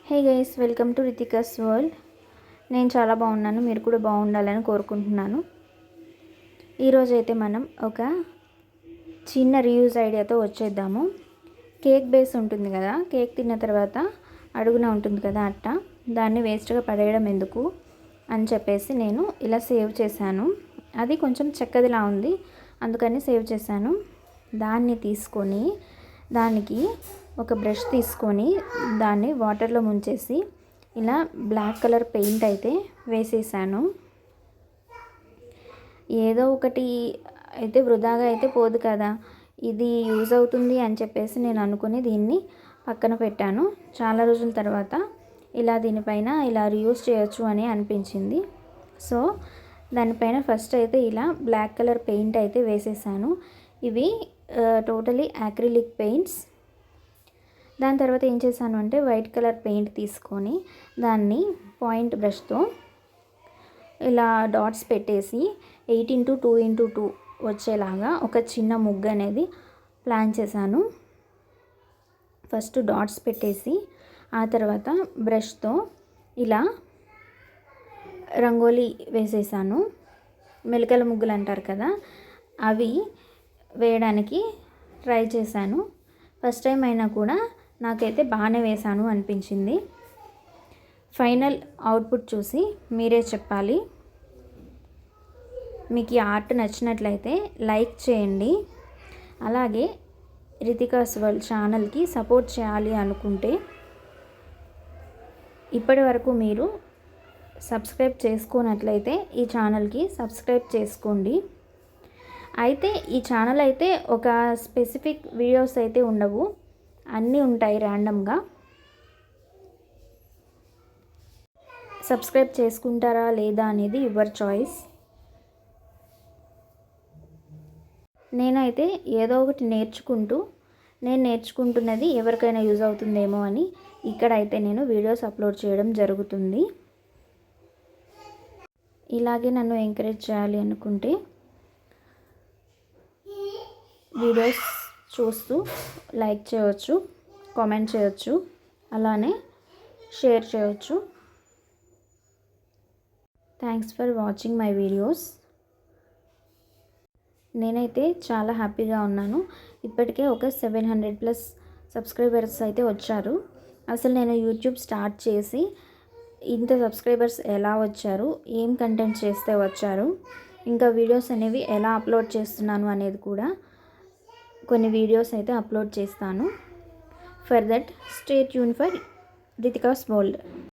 Hey guys, welcome to Ritika's world. నేను చాలా బాగున్నాను, మీరు కూడా బాగుండాలని కోరుకుంటున్నాను. ఈరోజు అయితే మనం ఒక చిన్న రీయూజ్ ఐడియాతో వచ్చేద్దాము. కేక్ బేస్ ఉంటుంది కదా, కేక్ తిన్న తర్వాత అడుగున ఉంటుంది కదా అట్ట, దాన్ని వేస్ట్గా పడేయడం ఎందుకు అని చెప్పేసి నేను ఇలా సేవ్ చేశాను. అది కొంచెం చెక్కదిలా ఉంది, అందుకని సేవ్ చేశాను. దాన్ని తీసుకొని దానికి ఒక బ్రష్ తీసుకొని దాన్ని వాటర్లో ముంచేసి ఇలా బ్లాక్ కలర్ పెయింట్ అయితే వేసేసాను. ఏదో ఒకటి అయితే వృధాగా అయితే పోదు కదా, ఇది యూజ్ అవుతుంది అని చెప్పేసి నేను అనుకుని దీన్ని పక్కన పెట్టాను. చాలా రోజుల తర్వాత ఇలా దీనిపైన ఇలా రీయూజ్ చేయొచ్చు అని అనిపించింది. సో దానిపైన ఫస్ట్ అయితే ఇలా బ్లాక్ కలర్ పెయింట్ అయితే వేసేసాను. ఇవి టోటలీ యాక్రిలిక్ పెయింట్స్. దాని తర్వాత ఏం చేశాను అంటే వైట్ కలర్ పెయింట్ తీసుకొని దాన్ని పాయింట్ బ్రష్తో ఇలా డాట్స్ పెట్టేసి 8x2x2 వచ్చేలాగా ఒక చిన్న ముగ్గు అనేది ప్లాన్ చేశాను. ఫస్ట్ డాట్స్ పెట్టేసి ఆ తర్వాత బ్రష్తో ఇలా రంగోలీ వేసేసాను. మెలికల ముగ్గులు అంటారు కదా, అవి వేయడానికి ట్రై చేశాను. ఫస్ట్ టైం అయినా కూడా నాకైతే బాగానే వేశాను అనిపించింది. ఫైనల్ అవుట్పుట్ చూసి మీరే చెప్పాలి. మీకు ఈ ఆర్ట్ నచ్చినట్లయితే లైక్ చేయండి. అలాగే రితికాస్ వరల్డ్ ఛానల్కి సపోర్ట్ చేయాలి అనుకుంటే ఇప్పటి వరకు మీరు సబ్స్క్రైబ్ చేసుకున్నట్లయితే ఈ ఛానల్కి సబ్స్క్రైబ్ చేసుకోండి. అయితే ఈ ఛానల్ అయితే ఒక స్పెసిఫిక్ వీడియోస్ అయితే ఉండవు, అన్నీ ఉంటాయి ర్యాండమ్గా. సబ్స్క్రైబ్ చేసుకుంటారా లేదా అనేది యువర్ చాయిస్. నేనైతే ఏదో ఒకటి నేను నేర్చుకుంటున్నది ఎవరికైనా యూజ్ అవుతుందేమో అని ఇక్కడైతే నేను వీడియోస్ అప్లోడ్ చేయడం జరుగుతుంది. ఇలాగే నన్ను ఎంకరేజ్ చేయాలి అనుకుంటే వీడియోస్ చూస్తూ లైక్ చేయవచ్చు, కామెంట్ చేయవచ్చు, అలానే షేర్ చేయవచ్చు. Thanks for watching my videos. నేనైతే చాలా హ్యాపీగా ఉన్నాను. ఇప్పటికే ఒక 700+ సబ్స్క్రైబర్స్ అయితే వచ్చారు. అసలు నేను యూట్యూబ్ స్టార్ట్ చేసి ఇంత సబ్స్క్రైబర్స్ ఎలా వచ్చారు, ఏం కంటెంట్ చేస్తే వచ్చారు, ఇంకా వీడియోస్ అనేవి ఎలా అప్లోడ్ చేస్తున్నాను అనేది కూడా కొన్ని వీడియోస్ అయితే అప్లోడ్ చేస్తాను. For that stay tune for Ritika's world.